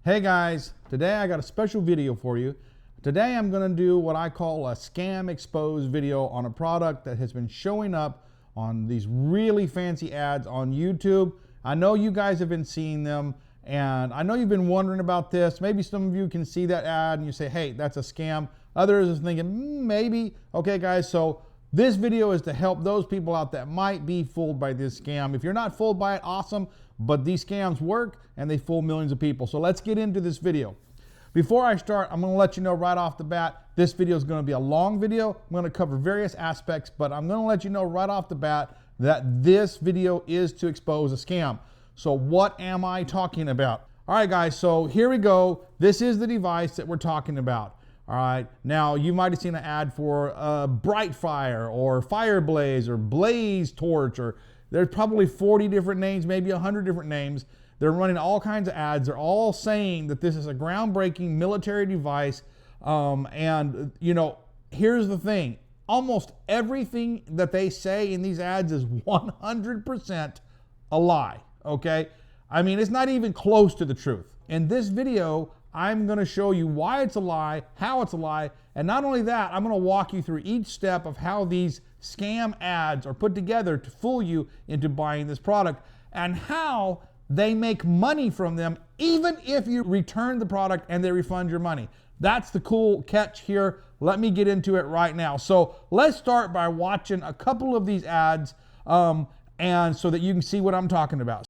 Hey guys, today I got a special video for you. Today I'm going to do what I call a scam expose video on a product that has been showing up on these really fancy ads on YouTube. I know you guys have been seeing them, and I know you've been wondering about this. Maybe some of you can see that ad and you say, hey, that's a scam. Others are thinking, maybe. Okay guys, so this video is to help those people out that might be fooled by this scam. If you're not fooled by it, awesome, but these scams work and they fool millions of people. So let's get into this video. Before I start, I'm gonna let you know right off the bat, this video is gonna be a long video. I'm gonna cover various aspects, but I'm gonna let you know right off the bat that this video is to expose a scam. So what am I talking about? All right guys, so here we go. This is the device that we're talking about. All right, now you might have seen an ad for BrightFire or Fireblaze or Blaze Torch, or there's probably 40 different names, maybe 100 different names. They're running all kinds of ads. They're all saying that this is a groundbreaking military device. And you know, here's the thing. Almost everything that they say in these ads is 100% a lie, okay? I mean, it's not even close to the truth. In this video, I'm gonna show you why it's a lie, how it's a lie, and not only that, I'm gonna walk you through each step of how these scam ads are put together to fool you into buying this product, and how they make money from them even if you return the product and they refund your money. That's the cool catch here. Let me get into it right now. So let's start by watching a couple of these ads and so that you can see what I'm talking about.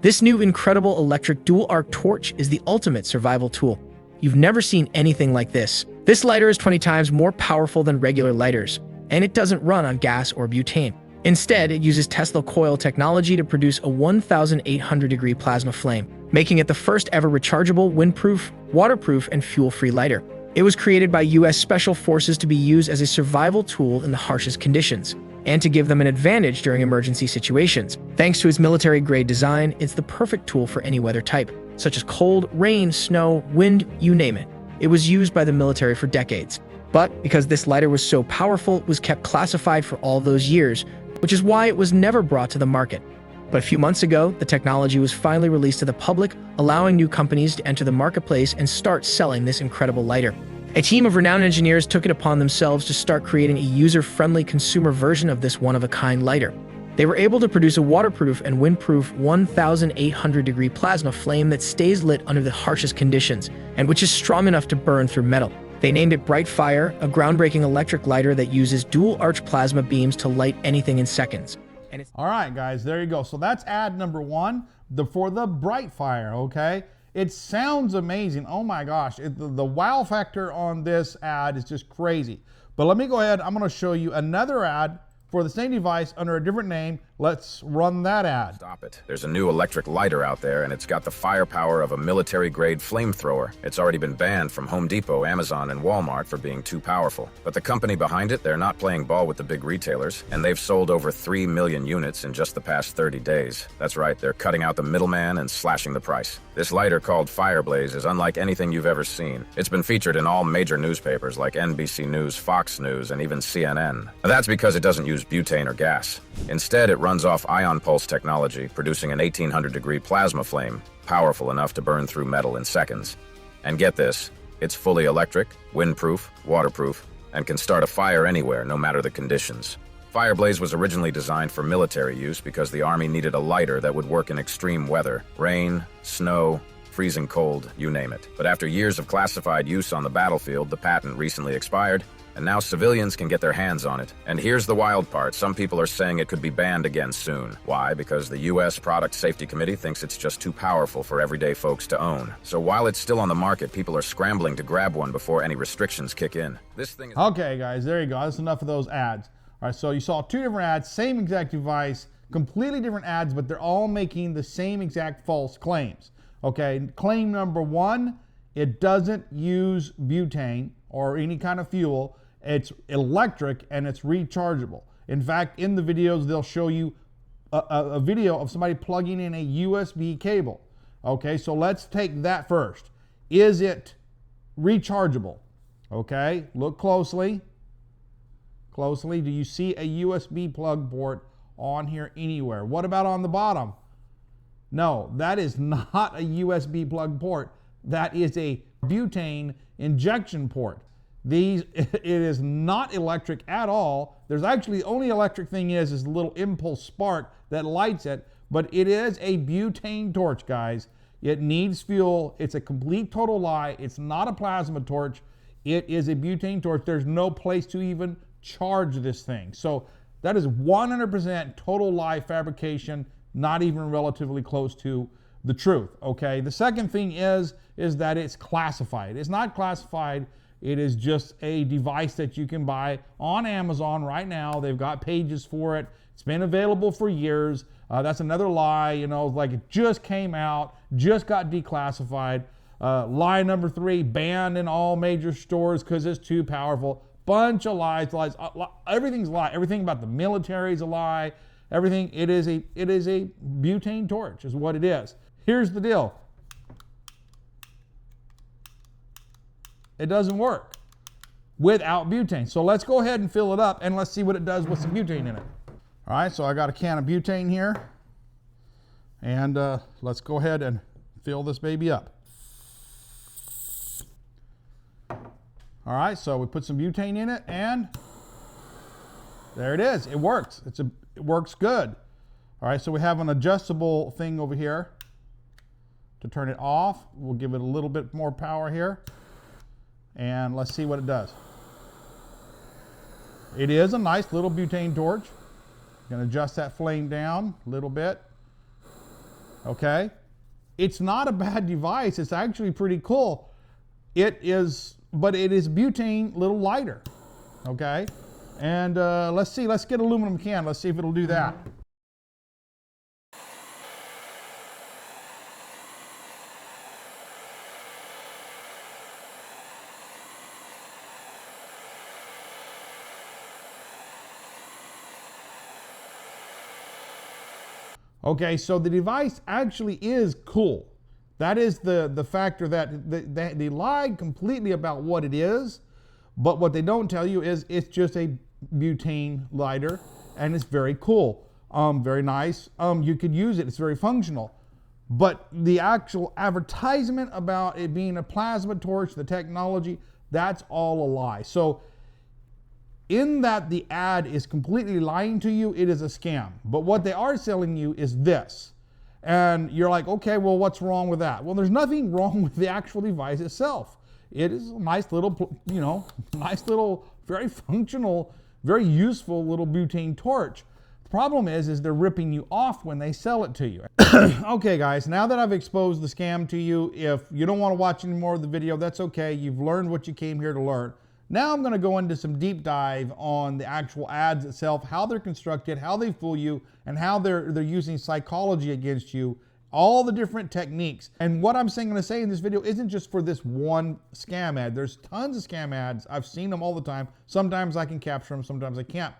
This new incredible electric dual arc torch is the ultimate survival tool. You've never seen anything like this. This lighter is 20 times more powerful than regular lighters, and it doesn't run on gas or butane. Instead, it uses Tesla coil technology to produce a 1,800-degree plasma flame, making it the first ever rechargeable, windproof, waterproof, and fuel-free lighter. It was created by U.S. Special Forces to be used as a survival tool in the harshest conditions, and to give them an advantage during emergency situations. Thanks to its military-grade design, it's the perfect tool for any weather type, such as cold, rain, snow, wind, you name it. It was used by the military for decades. But because this lighter was so powerful, it was kept classified for all those years, which is why it was never brought to the market. But a few months ago, the technology was finally released to the public, allowing new companies to enter the marketplace and start selling this incredible lighter. A team of renowned engineers took it upon themselves to start creating a user-friendly consumer version of this one-of-a-kind lighter. They were able to produce a waterproof and windproof 1,800-degree plasma flame that stays lit under the harshest conditions, and which is strong enough to burn through metal. They named it BrightFire, a groundbreaking electric lighter that uses dual-arch plasma beams to light anything in seconds. All right, guys, there you go. So that's ad number one for the BrightFire, okay? It sounds amazing. Oh my gosh, the wow factor on this ad is just crazy. But let me go ahead. I'm going to show you another ad for the same device under a different name. Let's run that ad. Stop it. There's a new electric lighter out there, and it's got the firepower of a military-grade flamethrower. It's already been banned from Home Depot, Amazon, and Walmart for being too powerful. But the company behind it, they're not playing ball with the big retailers, and they've sold over 3 million units in just the past 30 days. That's right, they're cutting out the middleman and slashing the price. This lighter called Fireblaze is unlike anything you've ever seen. It's been featured in all major newspapers like NBC News, Fox News, and even CNN. Now, that's because it doesn't use butane or gas. Instead, it runs off ion pulse technology, producing an 1,800-degree plasma flame, powerful enough to burn through metal in seconds. And get this, it's fully electric, windproof, waterproof, and can start a fire anywhere, no matter the conditions. Fireblaze was originally designed for military use because the Army needed a lighter that would work in extreme weather, rain, snow, freezing cold, you name it. But after years of classified use on the battlefield, the patent recently expired, and now civilians can get their hands on it. And here's the wild part. Some people are saying it could be banned again soon. Why? Because the U.S. Product Safety Committee thinks it's just too powerful for everyday folks to own. So while it's still on the market, people are scrambling to grab one before any restrictions kick in. This thing is... Okay, guys, there you go. That's enough of those ads. All right, so you saw two different ads, same exact device, completely different ads, but they're all making the same exact false claims. Okay, claim number one, it doesn't use butane or any kind of fuel. It's electric and it's rechargeable. In fact, in the videos, they'll show you a video of somebody plugging in a USB cable. Okay, so let's take that first. Is it rechargeable? Okay, look closely. Closely, do you see a USB plug port on here anywhere? What about on the bottom? No, that is not a USB plug port. that is a butane injection port. It is not electric at all. There's actually, the only electric thing is the little impulse spark that lights it, but it is a butane torch, guys. It needs fuel. It's a complete total lie. It's not a plasma torch. It is a butane torch. There's no place to even charge this thing. So that is 100% total lie fabrication, not even relatively close to the truth, okay? The second thing is that it's classified. It's not classified. It is just a device that you can buy on Amazon right now. They've got pages for it. It's been available for years. That's another lie, you know, like it just came out, just got declassified. Lie number 3, banned in all major stores because it's too powerful. Bunch of lies. Everything's a lie. Everything about the military is a lie. Everything. It is a butane torch is what it is. Here's the deal. It doesn't work without butane. So let's go ahead and fill it up and let's see what it does with some butane in it. All right, so I got a can of butane here, and let's go ahead and fill this baby up. All right, so we put some butane in it, and there it is. It works. It works good. All right, so we have an adjustable thing over here to turn it off. We'll give it a little bit more power here, and let's see what it does. It is a nice little butane torch. Going to adjust that flame down a little bit. Okay. It's not a bad device. It's actually pretty cool. It is, but it is butane a little lighter. Okay. And let's see, let's get aluminum can. Let's see if it'll do that. Okay, so the device actually is cool. That is the factor that they lied completely about what it is, but what they don't tell you is it's just a butane lighter, and it's very cool, very nice. You could use it, it's very functional. But the actual advertisement about it being a plasma torch, the technology, that's all a lie. So in that the ad is completely lying to you, it is a scam. But what they are selling you is this. And you're like, okay, well, what's wrong with that? Well, there's nothing wrong with the actual device itself. It is a nice little, you know, nice little, very functional, very useful little butane torch. The problem is they're ripping you off when they sell it to you. Okay, guys, now that I've exposed the scam to you, if you don't want to watch any more of the video, that's okay. You've learned what you came here to learn. Now I'm going to go into some deep dive on the actual ads itself, how they're constructed, how they fool you, and how they're using psychology against you, all the different techniques. And what I'm going to say in this video isn't just for this one scam ad. There's tons of scam ads. I've seen them all the time. Sometimes I can capture them, sometimes I can't.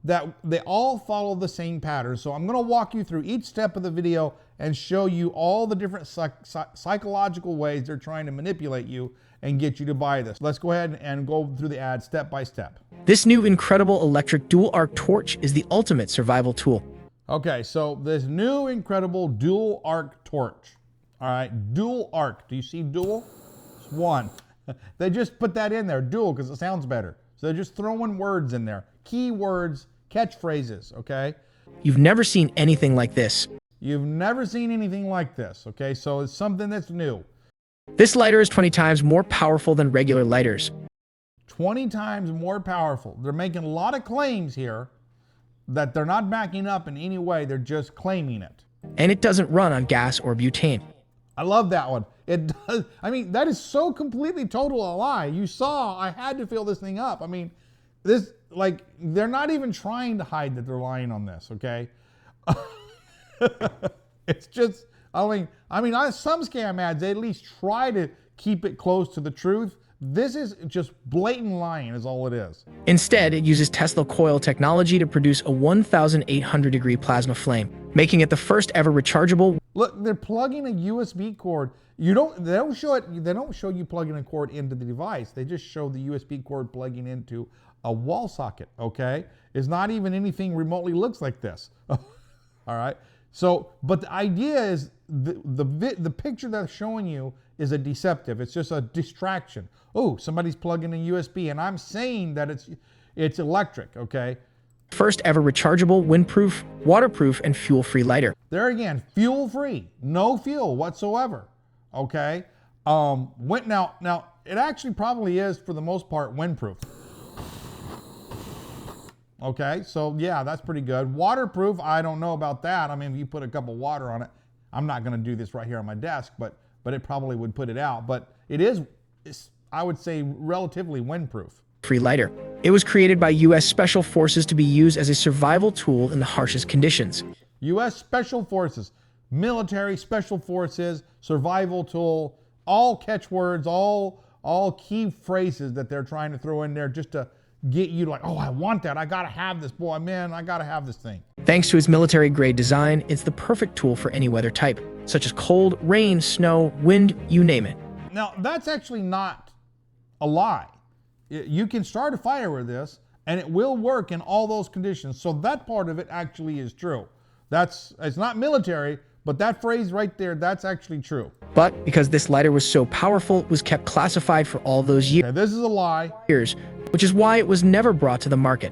That they all follow the same pattern. So I'm going to walk you through each step of the video and show you all the different psychological ways they're trying to manipulate you and get you to buy this. Let's go ahead and go through the ad step by step. This new incredible electric dual arc torch is the ultimate survival tool. Okay, so this new incredible dual arc torch. All right, dual arc. Do you see dual? It's one. They just put that in there, dual, because it sounds better. So they're just throwing words in there. Keywords, catchphrases, okay? You've never seen anything like this. You've never seen anything like this, okay? So it's something that's new. This lighter is 20 times more powerful than regular lighters. 20 times more powerful. They're making a lot of claims here that they're not backing up in any way. They're just claiming it. And it doesn't run on gas or butane. I love that one. It does. I mean, that is so completely total a lie. You saw I had to fill this thing up. I mean, this, like, they're not even trying to hide that they're lying on this, okay? It's just, some scam ads, they at least try to keep it close to the truth. This is just blatant lying is all it is. Instead, it uses Tesla coil technology to produce a 1,800 degree plasma flame, making it the first ever rechargeable. Look, they're plugging a USB cord. They don't show you plugging a cord into the device. They just show the USB cord plugging into a wall socket, okay? It's not even anything remotely looks like this. All right. So, but the idea is the picture that's showing you is a deceptive. It's just a distraction. Oh, somebody's plugging a USB, and I'm saying that it's electric, okay? First ever rechargeable, windproof, waterproof, and fuel-free lighter. There again, fuel-free, no fuel whatsoever, okay? Now, it actually probably is, for the most part, windproof. Okay, so yeah, that's pretty good. Waterproof, I don't know about that. I mean, if you put a cup of water on it, I'm not gonna do this right here on my desk, but it probably would put it out. But it's, I would say, relatively windproof. Free lighter. It was created by U.S. Special Forces to be used as a survival tool in the harshest conditions. U.S. Special Forces, military special forces, survival tool, all catchwords, all key phrases that they're trying to throw in there just to get you to like, oh, I want that. I gotta have this, boy, man, I gotta have this thing. Thanks to its military-grade design, it's the perfect tool for any weather type, such as cold, rain, snow, wind, you name it. Now, that's actually not a lie. You can start a fire with this, and it will work in all those conditions. So that part of it actually is true. It's not military, but that phrase right there, that's actually true. But because this lighter was so powerful, it was kept classified for all those years. Okay, this is a lie. Which is why it was never brought to the market.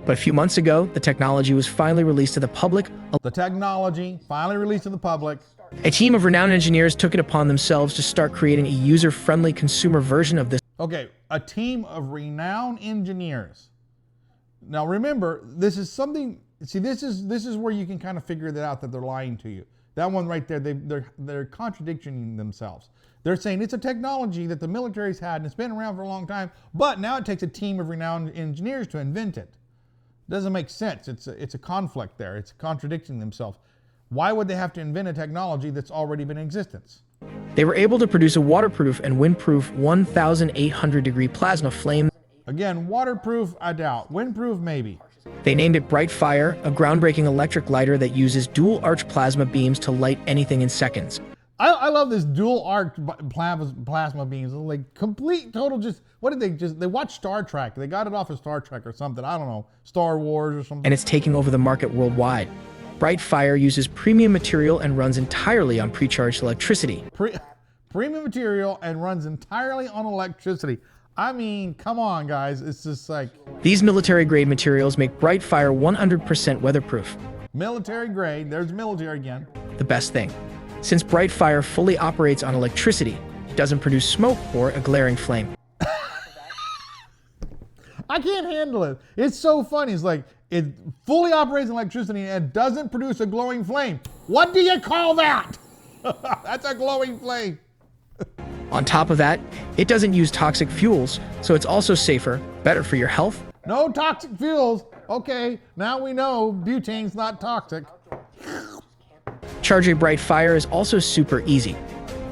But a few months ago, the technology was finally released to the public. The technology finally released to the public. A team of renowned engineers took it upon themselves to start creating a user-friendly consumer version of this. Okay, a team of renowned engineers. Now remember, this is something, see, this is where you can kind of figure that out, that they're lying to you. That one right there, they're contradicting themselves. They're saying it's a technology that the military's had and it's been around for a long time, but now it takes a team of renowned engineers to invent it. Doesn't make sense. It's a conflict there. It's contradicting themselves. Why would they have to invent a technology that's already been in existence? They were able to produce a waterproof and windproof 1,800-degree plasma flame. Again, waterproof, I doubt. Windproof, maybe. They named it BrightFire, a groundbreaking electric lighter that uses dual-arch plasma beams to light anything in seconds. I love this dual arc plasma beams. Like complete total just, what did they watched Star Trek. They got it off of Star Trek or something. I don't know, Star Wars or something. And it's taking over the market worldwide. BrightFire uses premium material and runs entirely on pre-charged electricity. Premium material and runs entirely on electricity. I mean, come on guys, it's just like... These military-grade materials make BrightFire 100% weatherproof. Military grade, there's military again. The best thing. Since BrightFire fully operates on electricity, it doesn't produce smoke or a glaring flame. I can't handle it. It's so funny. It's like, it fully operates on electricity and it doesn't produce a glowing flame. What do you call that? That's a glowing flame. On top of that, it doesn't use toxic fuels, so it's also safer, better for your health. No toxic fuels. Okay, now we know butane's not toxic. Charging BrightFire is also super easy.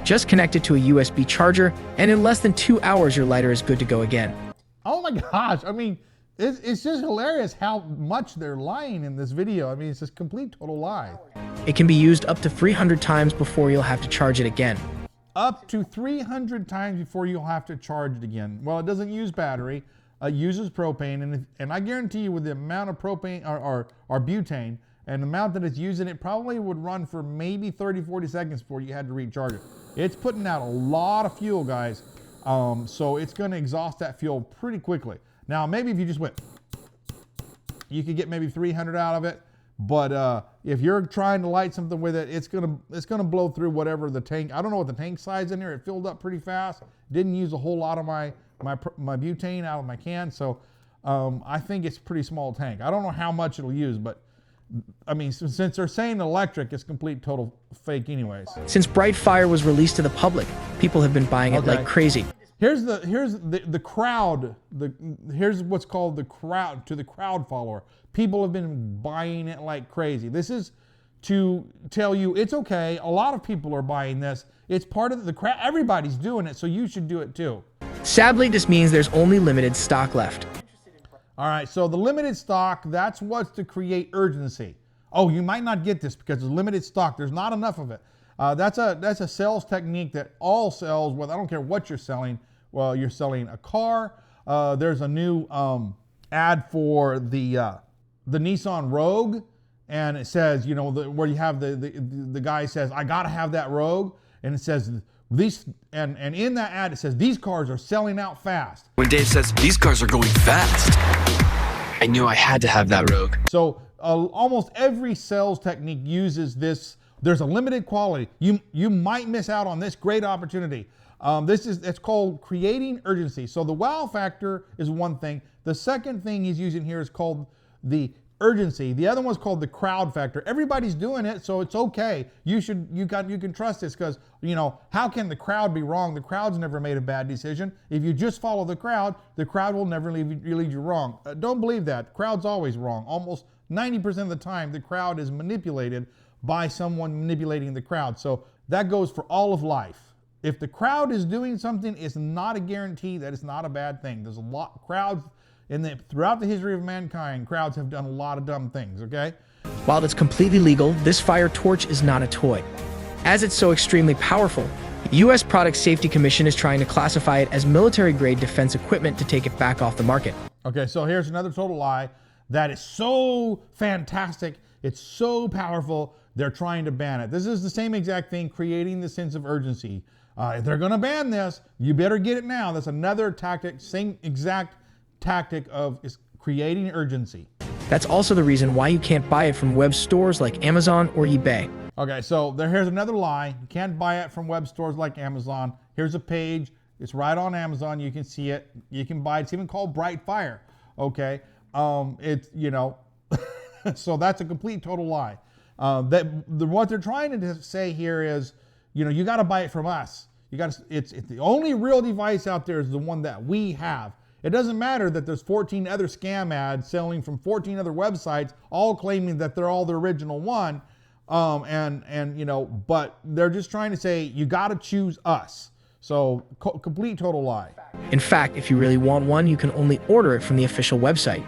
Just connect it to a USB charger, and in less than 2 hours, your lighter is good to go again. Oh my gosh, I mean, it's just hilarious how much they're lying in this video. I mean, it's just complete total lie. It can be used up to 300 times before you'll have to charge it again. Up to 300 times before you'll have to charge it again. Well, it doesn't use battery, it uses propane, and I guarantee you with the amount of propane or butane and the amount that it's using, it probably would run for maybe 30-40 seconds before you had to recharge it. It's putting out a lot of fuel, guys, so it's going to exhaust that fuel pretty quickly. Now, maybe if you just went, you could get maybe 300 out of it, but if you're trying to light something with it, it's gonna blow through whatever the tank. I don't know what the tank size in here. It filled up pretty fast. Didn't use a whole lot of my butane out of my can, so I think it's a pretty small tank. I don't know how much it'll use, but I mean, since they're saying electric, it's complete total fake anyways. Since BrightFire was released to the public, people have been buying it like crazy. Here's the crowd. Here's what's called the crowd follower. People have been buying it like crazy. This is to tell you it's okay. A lot of people are buying this. It's part of the crowd. Everybody's doing it, so you should do it too. Sadly, this means there's only limited stock left. All right, so the limited stock, that's what's to create urgency. Oh, you might not get this because there's limited stock. There's not enough of it. That's a sales technique that all sales, well, I don't care what you're selling. Well, you're selling a car. There's a new ad for the Nissan Rogue. and it says, you know, where you have the guy says, I gotta have that Rogue, and it says these, and in that ad it says these cars are selling out fast. When Dave says these cars are going fast, I knew I had to have that Rogue. So almost every sales technique uses this. There's a limited quality. You might miss out on this great opportunity. It's called creating urgency. So the wow factor is one thing. The second thing he's using here is called the urgency. The other one's called the crowd factor. Everybody's doing it, so it's okay. You can trust this, because, you know, how can the crowd be wrong? The crowd's never made a bad decision. If you just follow the crowd will never lead you wrong. Don't believe that. The crowd's always wrong. Almost 90% of the time, the crowd is manipulated by someone manipulating the crowd. So that goes for all of life. If the crowd is doing something, it's not a guarantee that it's not a bad thing. There's a lot crowds throughout the history of mankind, crowds have done a lot of dumb things, okay? While it's completely legal, this fire torch is not a toy. As it's so extremely powerful, the U.S. Product Safety Commission is trying to classify it as military-grade defense equipment to take it back off the market. Okay, so here's another total lie. That is so fantastic, it's so powerful, they're trying to ban it. This is the same exact thing, creating the sense of urgency. If they're gonna ban this, you better get it now. That's another tactic, same exact tactic of is creating urgency. That's also the reason why you can't buy it from web stores like Amazon or eBay. Okay, so here's another lie. You can't buy it from web stores like Amazon. Here's a page. It's right on Amazon. You can see it. You can buy it. It's even called BrightFire. Okay, it's, you know, so that's a complete total lie. What they're trying to say here is, you know, you got to buy it from us. It's the only real device out there is the one that we have. It doesn't matter that there's 14 other scam ads selling from 14 other websites, all claiming that they're all the original one, and you know, but they're just trying to say you got to choose us. So complete total lie. In fact, if you really want one, you can only order it from the official website.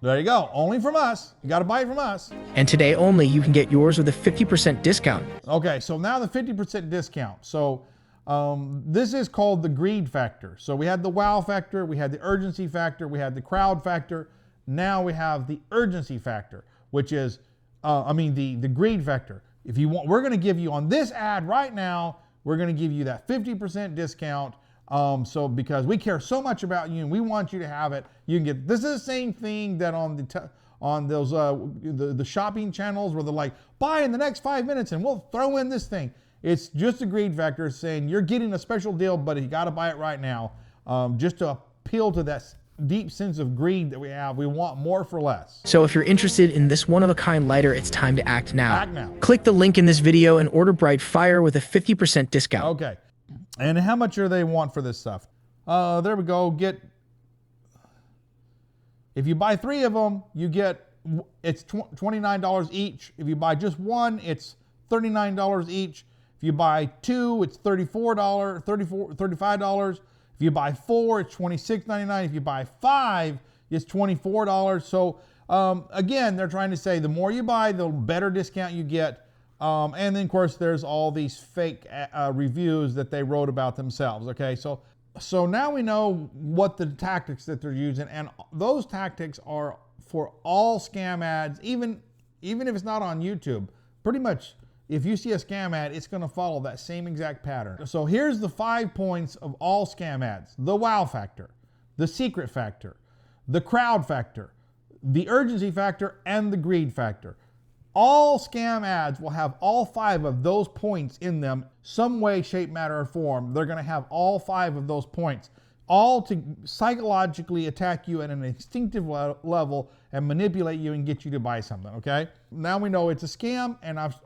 There you go. Only from us. You got to buy it from us. And today only, you can get yours with a 50% discount. Okay, so now the 50% discount. So this is called the greed factor. So we had the wow factor, we had the urgency factor, we had the crowd factor. Now we have the urgency factor, which is, the greed factor. If you want, we're going to give you on this ad right now, we're going to give you that 50% discount. So because we care so much about you and we want you to have it, you can get, this is the same thing that on those the shopping channels where they're like, buy in the next 5 minutes and we'll throw in this thing. It's just a greed factor saying you're getting a special deal, but you got to buy it right now, just to appeal to that deep sense of greed that we have. We want more for less. So if you're interested in this one-of-a-kind lighter, it's time to act now. Act now. Click the link in this video and order BrightFire with a 50% discount. Okay. And how much do they want for this stuff? There we go. If you buy 3 of them, you get, it's $29 each. If you buy just one, it's $39 each. If you buy 2, it's $35. If you buy 4, it's $26.99. If you buy 5, it's $24. So again, they're trying to say the more you buy, the better discount you get. And then of course there's all these fake reviews that they wrote about themselves. Okay, so now we know what the tactics that they're using, and those tactics are for all scam ads, even if it's not on YouTube. Pretty much, if you see a scam ad, it's going to follow that same exact pattern. So here's the 5 points of all scam ads: the wow factor, the secret factor, the crowd factor, the urgency factor, and the greed factor. All scam ads will have all 5 of those points in them, some way, shape, matter, or form. They're going to have all 5 of those points, all to psychologically attack you at an instinctive level and manipulate you and get you to buy something, okay? Now we know it's a scam, and I've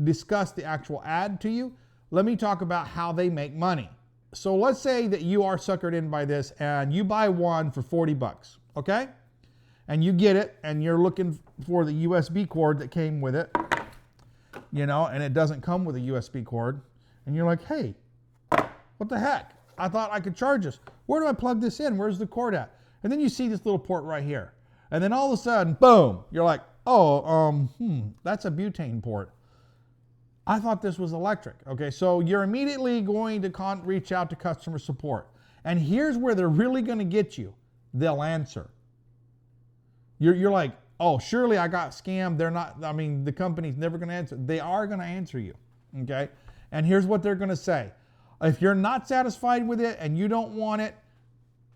discussed the actual ad to you. Let me talk about how they make money. So let's say that you are suckered in by this and you buy one for 40 bucks, okay? And you get it, and you're looking for the USB cord that came with it, you know, and it doesn't come with a USB cord. And you're like, hey, what the heck? I thought I could charge this. Where do I plug this in? Where's the cord at? And then you see this little port right here. And then all of a sudden, boom, you're like, oh, that's a butane port. I thought this was electric. Okay, so you're immediately going to reach out to customer support. And here's where they're really going to get you. They'll answer. You're like, oh, surely I got scammed. They're not, I mean, the company's never going to answer. They are going to answer you, okay? And here's what they're going to say. If you're not satisfied with it and you don't want it,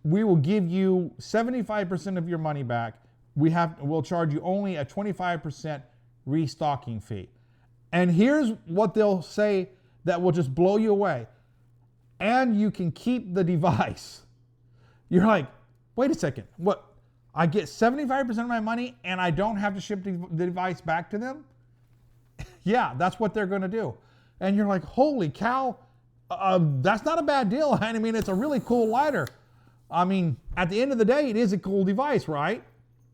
we will give you 75% of your money back. We'll charge you only a 25% restocking fee. And here's what they'll say that will just blow you away. And you can keep the device. You're like, wait a second, what? I get 75% of my money and I don't have to ship the device back to them? Yeah, that's what they're going to do. And you're like, holy cow, that's not a bad deal. I mean, it's a really cool lighter. I mean, at the end of the day, it is a cool device, right?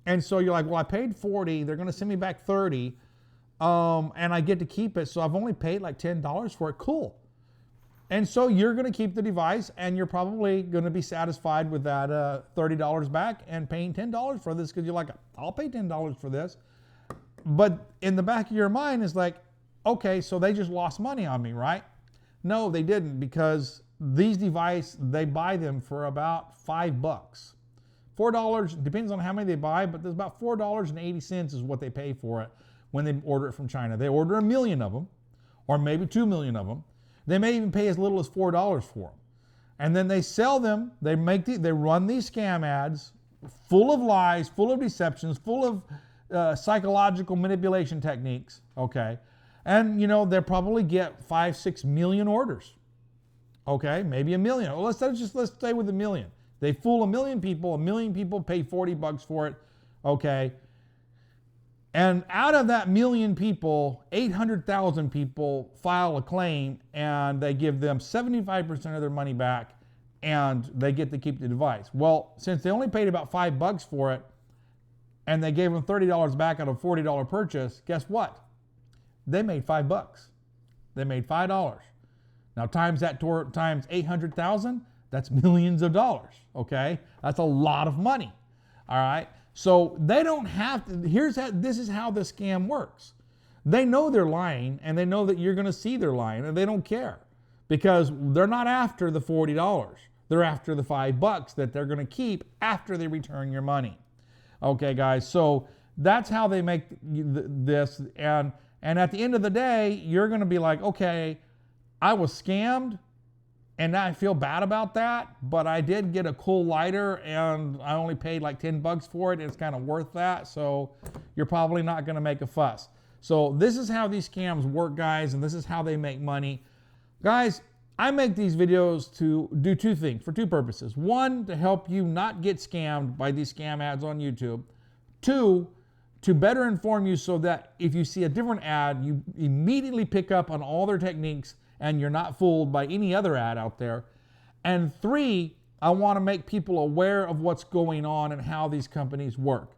And so you're like, well, I paid 40, they're going to send me back 30, and I get to keep it. So I've only paid like $10 for it. Cool. And so you're going to keep the device, and you're probably going to be satisfied with that $30 back and paying $10 for this, because you're like, I'll pay $10 for this. But in the back of your mind is like, okay, so they just lost money on me, right? No, they didn't, because these devices, they buy them for about $5. $4, depends on how many they buy, but there's about $4.80 is what they pay for it when they order it from China. They order 1 million of them, or maybe 2 million of them. They may even pay as little as $4 for them. And then they sell them, they run these scam ads full of lies, full of deceptions, full of psychological manipulation techniques, okay? And, you know, they'll probably get 5-6 million orders, okay? Maybe 1 million. Well, let's stay with 1 million. They fool 1 million people. 1 million people pay $40 for it, okay? And out of that 1 million people, 800,000 people file a claim, and they give them 75% of their money back, and they get to keep the device. Well, since they only paid about $5 for it, and they gave them $30 back out of a $40 purchase, guess what? They made $5. They made $5. Now times that times 800,000, that's millions of dollars, okay? That's a lot of money, all right? So they don't have to, this is how the scam works. They know they're lying, and they know that you're going to see they're lying, and they don't care, because they're not after the $40. They're after the $5 that they're going to keep after they return your money. Okay, guys, so that's how they make this, and at the end of the day, you're going to be like, okay, I was scammed, and I feel bad about that, but I did get a cool lighter, and I only paid like $10 for it. It's kind of worth that, so you're probably not going to make a fuss. So this is how these scams work, guys, and this is how they make money. Guys, I make these videos to do two things, for two purposes. One, to help you not get scammed by these scam ads on YouTube. Two, to better inform you so that if you see a different ad, you immediately pick up on all their techniques and you're not fooled by any other ad out there. And three, I want to make people aware of what's going on and how these companies work.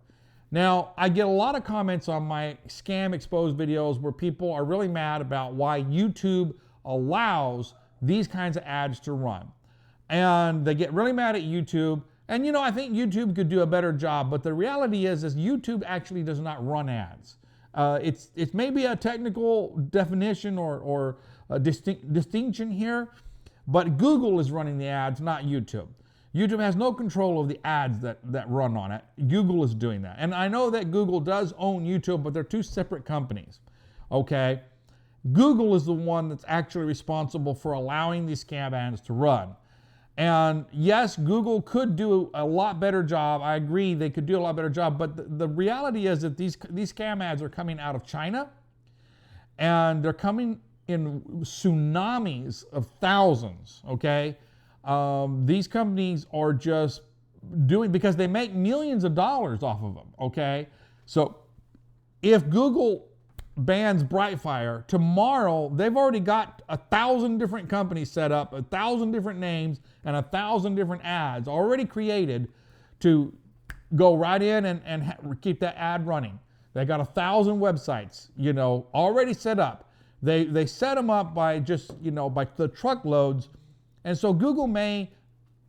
Now, I get a lot of comments on my scam exposed videos where people are really mad about why YouTube allows these kinds of ads to run. And they get really mad at YouTube. And you know, I think YouTube could do a better job, but the reality is YouTube actually does not run ads. It's maybe a technical definition or a distinction here, but Google is running the ads, not YouTube. YouTube has no control of the ads that run on it. Google is doing that. And I know that Google does own YouTube, but they're two separate companies, okay? Google is the one that's actually responsible for allowing these scam ads to run. And yes, Google could do a lot better job. I agree, they could do a lot better job, but the reality is that these scam ads are coming out of China, and they're coming in tsunamis of thousands, okay? These companies are just doing, because they make millions of dollars off of them, okay? So if Google bans BrightFire, tomorrow they've already got 1,000 different companies set up, 1,000 different names, and 1,000 different ads already created to go right in and keep that ad running. They got 1,000 websites, you know, already set up. They set them up by just, you know, by the truckloads. And so Google may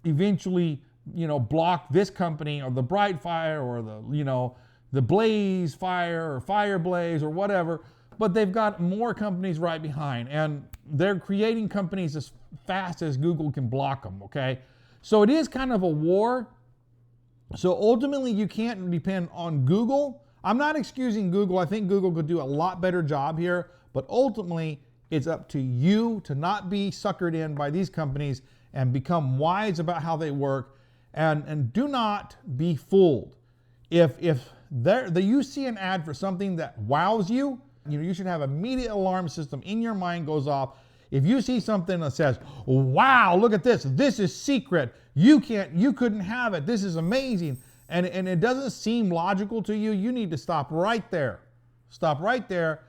eventually, you know, block this company or the BrightFire or the, you know, the Blaze Fire or Fireblaze or whatever, but they've got more companies right behind, and they're creating companies as fast as Google can block them, okay? So it is kind of a war. So ultimately you can't depend on Google I'm not excusing Google. I think Google could do a lot better job here, but ultimately it's up to you to not be suckered in by these companies and become wise about how they work, and do not be fooled. If you see an ad for something that wows you, you should have immediate alarm system in your mind goes off. If you see something that says, wow, look at this, this is secret, you couldn't have it, this is amazing, and it doesn't seem logical to you, you need to stop right there. Stop right there.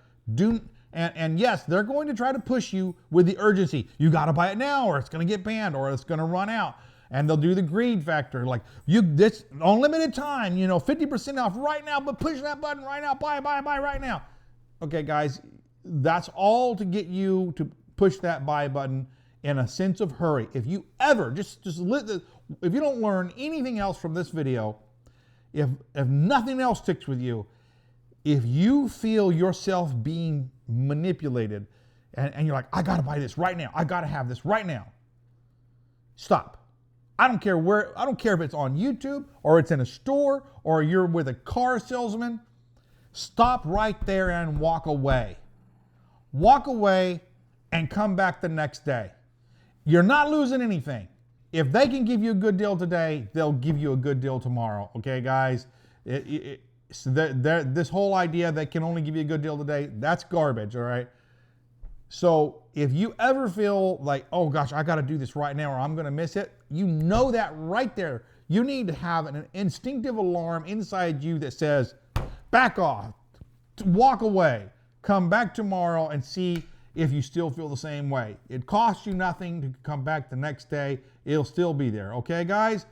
And yes, they're going to try to push you with the urgency. You got to buy it now or it's going to get banned or it's going to run out. And they'll do the greed factor, like this unlimited time, 50% off right now, but push that button right now, buy right now. Okay, guys, that's all to get you to push that buy button in a sense of hurry. If you ever, if you don't learn anything else from this video, if nothing else sticks with you, if you feel yourself being manipulated and you're like, I gotta buy this right now, I gotta have this right now, stop. I don't care if it's on YouTube or it's in a store or you're with a car salesman. Stop right there and walk away. Walk away and come back the next day. You're not losing anything. If they can give you a good deal today, they'll give you a good deal tomorrow. Okay, guys? This whole idea they can only give you a good deal today, that's garbage, all right? So if you ever feel like, oh gosh, I got to do this right now or I'm going to miss it, you know that right there. You need to have an instinctive alarm inside you that says, back off, walk away, come back tomorrow and see if you still feel the same way. It costs you nothing to come back the next day. It'll still be there. Okay, guys?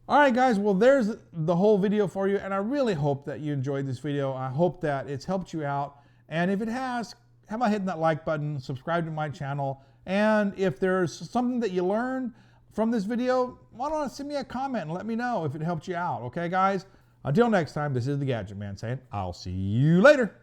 All right, guys, well, there's the whole video for you, and I really hope that you enjoyed this video. I hope that it's helped you out, and if it has, how about hitting that like button, subscribe to my channel, and if there's something that you learned from this video, why don't you send me a comment and let me know if it helped you out, okay, guys? Until next time, this is the Gadget Man saying, I'll see you later.